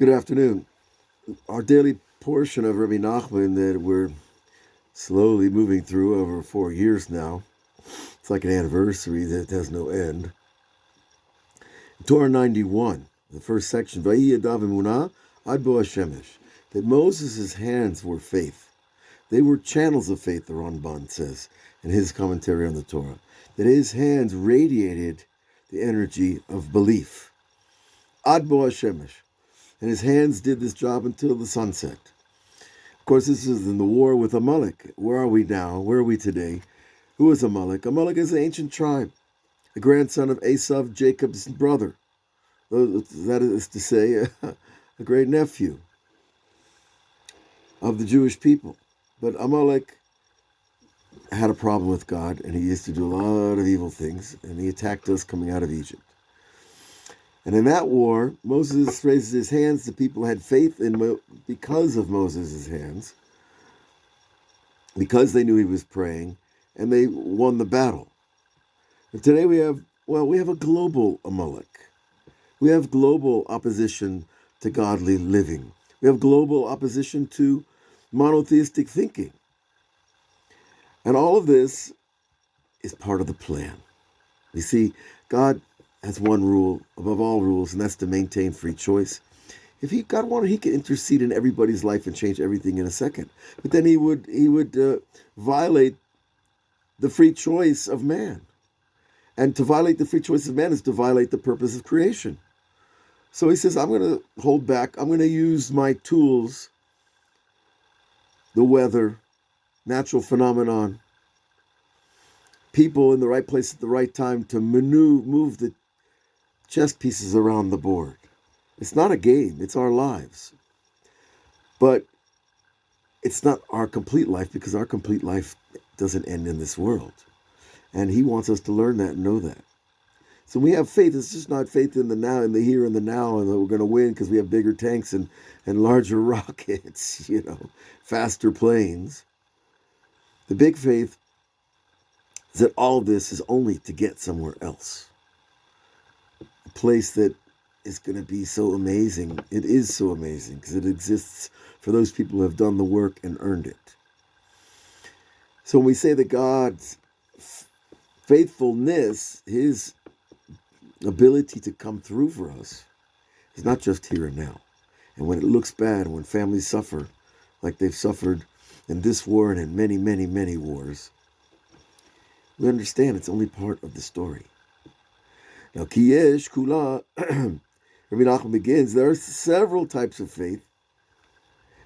Good afternoon. Our daily portion of Rabbi Nachman that we're slowly moving through over 4 years now. It's like an anniversary that has no end. Torah 91, the first section, Vayhi Yadav Emunah Ad Bo Hashemesh, that Moses' hands were faith. They were channels of faith, the Ramban says in his commentary on the Torah, that his hands radiated the energy of belief. Ad Bo Hashemesh. And his hands did this job until the sunset. Of course, this is in the war with Amalek. Where are we now? Where are we today? Who is Amalek? Amalek is an ancient tribe, the grandson of Esav, Jacob's brother. That is to say, a great nephew of the Jewish people. But Amalek had a problem with God, and he used to do a lot of evil things, and he attacked us coming out of Egypt. And in that war, Moses raises his hands. The people had faith in because of Moses' hands, because they knew he was praying, and they won the battle. And today we have a global Amalek. We have global opposition to godly living. We have global opposition to monotheistic thinking. And all of this is part of the plan. You see, God has one rule above all rules, and that's to maintain free choice. If God wanted, he could intercede in everybody's life and change everything in a second. But then he would violate the free choice of man. And to violate the free choice of man is to violate the purpose of creation. So he says, I'm going to hold back. I'm going to use my tools, the weather, natural phenomenon, people in the right place at the right time to move the chess pieces around the board. It's not a game, it's our lives. But it's not our complete life, because our complete life doesn't end in this world. And he wants us to learn that and know that. So we have faith. It's just not faith in the now, in the here and the now, and that we're going to win because we have bigger tanks and larger rockets, faster planes. The big faith is that all of this is only to get somewhere else. A place that is going to be so amazing. It is so amazing because it exists for those people who have done the work and earned it. So when we say that God's faithfulness, his ability to come through for us, is not just here and now. And when it looks bad, when families suffer like they've suffered in this war and in many, many, many wars, we understand it's only part of the story. Now, Kiyesh Kula, Rabbi Nachman begins, there are several types of faith.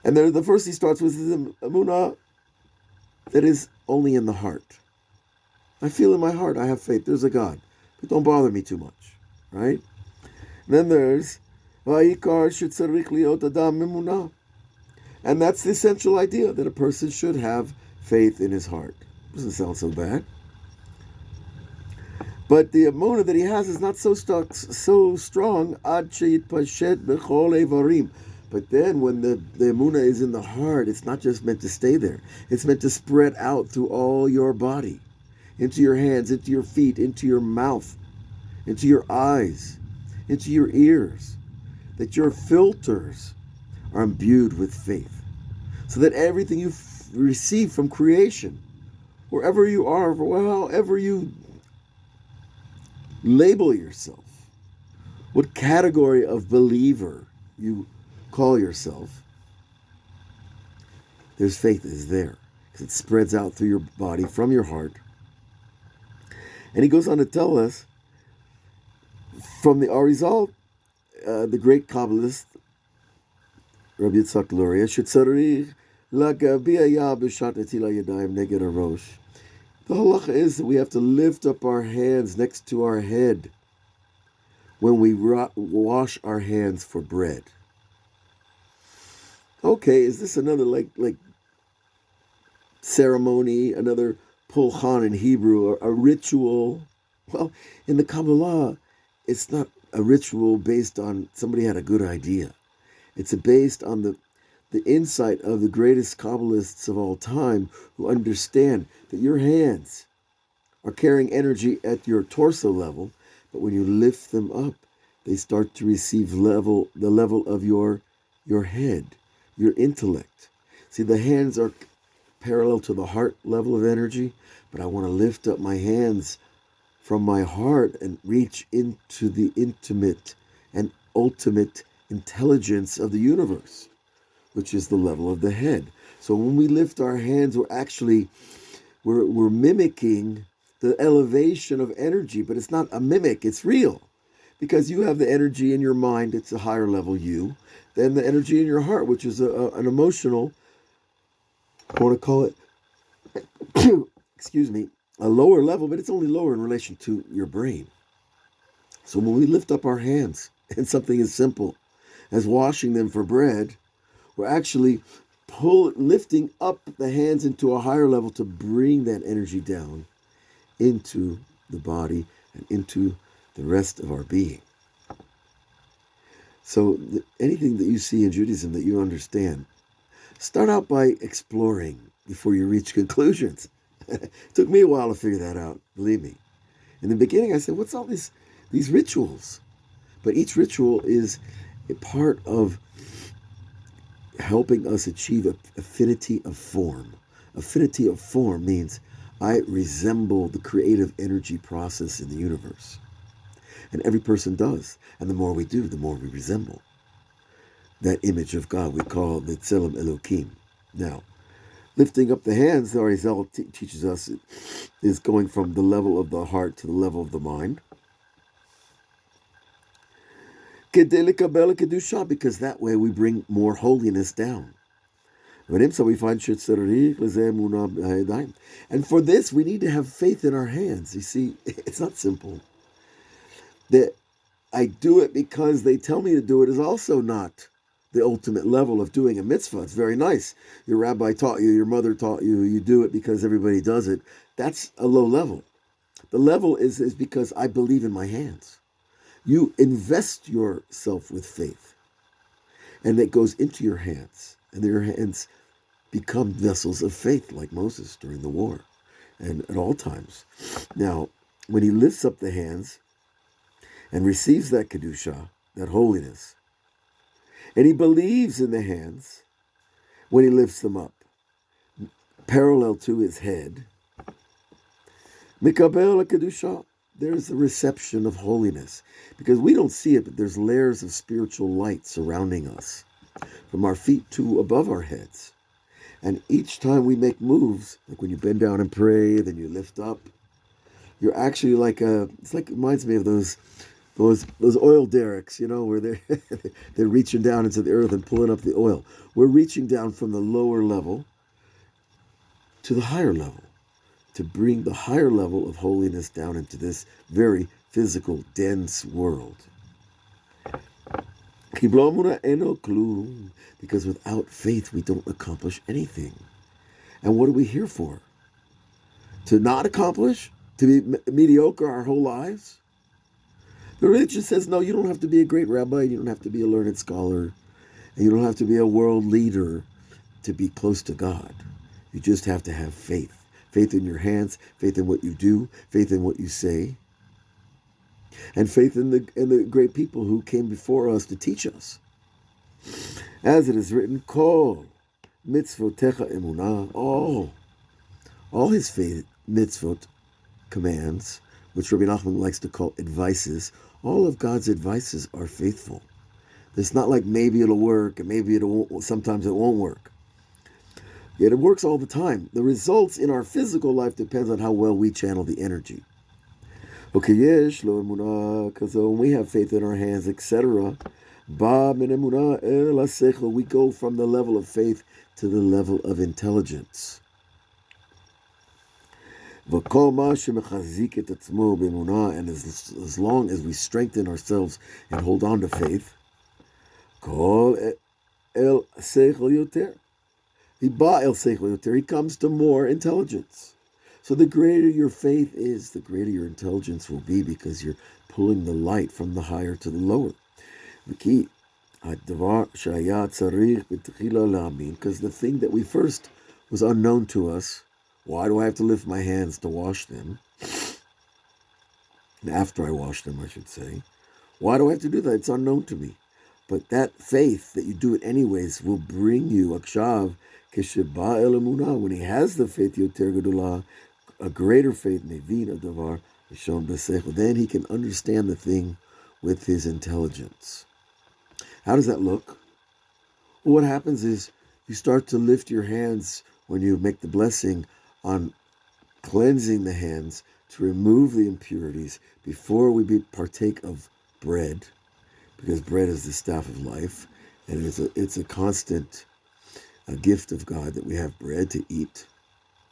And the first he starts with is the emunah that is only in the heart. I feel in my heart I have faith. There's a God. But don't bother me too much. Right? And then there's Vayikar shetzarich liot adam emunah. And that's the essential idea, that a person should have faith in his heart. Doesn't sound so bad. But the emunah that he has is not so strong. Ad sheyitpashet bechol evarim. But then when the emunah is in the heart, it's not just meant to stay there. It's meant to spread out through all your body, into your hands, into your feet, into your mouth, into your eyes, into your ears. That your filters are imbued with faith. So that everything you receive from creation, wherever you are, however you label yourself, what category of believer you call yourself, there's faith is there, because it spreads out through your body from your heart. And he goes on to tell us from the Arizal, the great Kabbalist Rabbi Yitzhak Luria, shetzarich lagabiyah b'shat netilat yadayim neged harosh. The halacha is that we have to lift up our hands next to our head when we wash our hands for bread. Okay, is this another like ceremony, another pulchan in Hebrew, or a ritual? Well, in the Kabbalah, it's not a ritual based on somebody had a good idea. It's based on the insight of the greatest Kabbalists of all time, who understand that your hands are carrying energy at your torso level, but when you lift them up, they start to receive the level of your head, your intellect. See, the hands are parallel to the heart level of energy, but I want to lift up my hands from my heart and reach into the intimate and ultimate intelligence of the universe, which is the level of the head. So when we lift our hands, we're mimicking the elevation of energy, but it's not a mimic, it's real. Because you have the energy in your mind, it's a higher level you, than the energy in your heart, which is an emotional, I want to call it, excuse me, a lower level, but it's only lower in relation to your brain. So when we lift up our hands and something as simple as washing them for bread, we're actually lifting up the hands into a higher level to bring that energy down into the body and into the rest of our being. So anything that you see in Judaism that you understand, start out by exploring before you reach conclusions. It took me a while to figure that out, believe me. In the beginning, I said, what's all these rituals? But each ritual is a part of helping us achieve affinity of form. Affinity of form means I resemble the creative energy process in the universe. And every person does. And the more we do, the more we resemble that image of God we call the lm Elohim. Now, lifting up the hands, the Arizal teaches us, is going from the level of the heart to the level of the mind. Because that way we bring more holiness down. So we find and for this we need to have faith in our hands. You see, it's not simple. That I do it because they tell me to do it is also not the ultimate level of doing a mitzvah. It's very nice. Your rabbi taught you, your mother taught you, you do it because everybody does it. That's a low level. The level is because I believe in my hands. You invest yourself with faith, and it goes into your hands, and your hands become vessels of faith, like Moses during the war, and at all times. Now, when he lifts up the hands and receives that kedusha, that holiness, and he believes in the hands when he lifts them up, parallel to his head, mikabel kedusha, there's a reception of holiness. Because we don't see it, but there's layers of spiritual light surrounding us, from our feet to above our heads. And each time we make moves, like when you bend down and pray, then you lift up, you're actually it reminds me of those oil derricks, where they're reaching down into the earth and pulling up the oil. We're reaching down from the lower level to the higher level, to bring the higher level of holiness down into this very physical, dense world. Because without faith, we don't accomplish anything. And what are we here for? To not accomplish? To be mediocre our whole lives? The religion says, no, you don't have to be a great rabbi, you don't have to be a learned scholar, and you don't have to be a world leader to be close to God. You just have to have faith. Faith in your hands, faith in what you do, faith in what you say, and faith in the great people who came before us to teach us. As it is written, Kol mitzvotecha emunah, all his faith, mitzvot, commands, which Rabbi Nachman likes to call advices, all of God's advices are faithful. It's not like maybe it'll work and maybe it won't, sometimes it won't work. Yet it works all the time. The results in our physical life depends on how well we channel the energy. Okay, yes, lo emunah, because when we have faith in our hands, etc., ba min emunah el hasechel, we go from the level of faith to the level of intelligence. V'kol ma shemechazik et atzmo b'emunah, and as long as we strengthen ourselves and hold on to faith, kol el hasechel yoter. He comes to more intelligence. So the greater your faith is, the greater your intelligence will be, because you're pulling the light from the higher to the lower. Because the thing that we first was unknown to us, why do I have to lift my hands to wash them? After I wash them, I should say. Why do I have to do that? It's unknown to me. But that faith that you do it anyways will bring you akshav kesheba el emunah. When he has the faith yoter gedolah, a greater faith mevin adavar shon b'seichel. Then he can understand the thing with his intelligence. How does that look? Well, what happens is you start to lift your hands when you make the blessing on cleansing the hands to remove the impurities before we partake of bread, because bread is the staff of life, and it's a constant gift of God that we have bread to eat,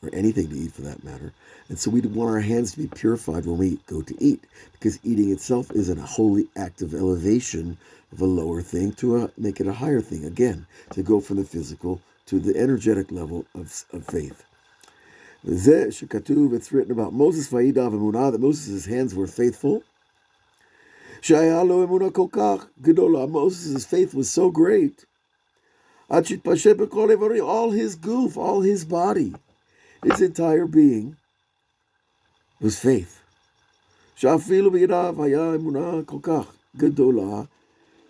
or anything to eat for that matter. And so we want our hands to be purified when we go to eat, because eating itself is a holy act of elevation of a lower thing to make it a higher thing, again, to go from the physical to the energetic level of faith. It's written about Moses that Moses' hands were faithful. Moses' faith was so great. All his goof, all his body, his entire being was faith.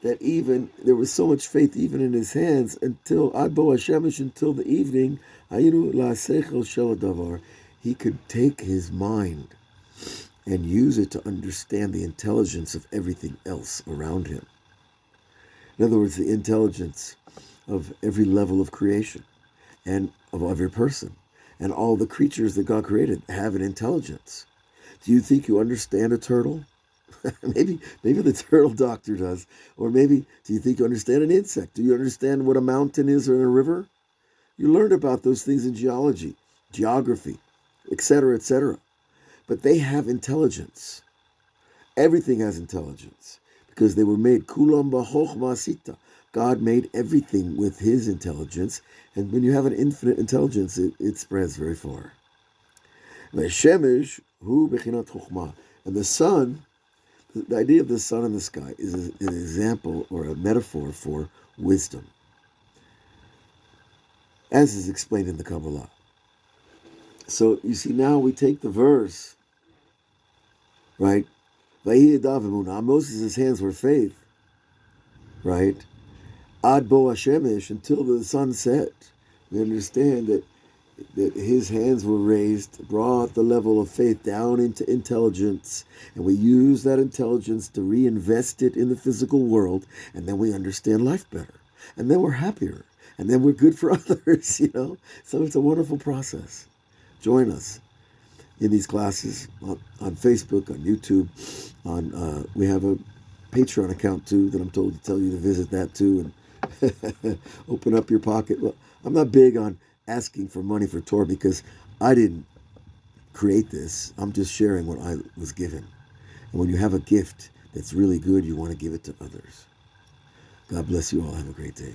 That even there was so much faith even in his hands until the evening, he could take his mind and use it to understand the intelligence of everything else around him. In other words, the intelligence of every level of creation and of every person. And all the creatures that God created have an intelligence. Do you think you understand a turtle? maybe the turtle doctor does. Or maybe, do you think you understand an insect? Do you understand what a mountain is or a river? You learned about those things in geology, geography, etc., etc. But they have intelligence. Everything has intelligence because they were made. Kulam b'chokhmah sita. God made everything with his intelligence. And when you have an infinite intelligence, it spreads very far. Shemesh hu bechinat chokhmah. And the sun, the idea of the sun in the sky is an example or a metaphor for wisdom, as is explained in the Kabbalah. So you see, now we take the verse, right? Moses' hands were faith, right? Ad bo hashemesh, until the sun set. We understand that his hands were raised, brought the level of faith down into intelligence, and we use that intelligence to reinvest it in the physical world, and then we understand life better, and then we're happier, and then we're good for others, So it's a wonderful process. Join us in these classes on Facebook, on YouTube, we have a Patreon account too that I'm told to tell you to visit that too and open up your pocket. Well, I'm not big on asking for money for Torah because I didn't create this. I'm just sharing what I was given. And when you have a gift that's really good, you want to give it to others. God bless you all. Have a great day.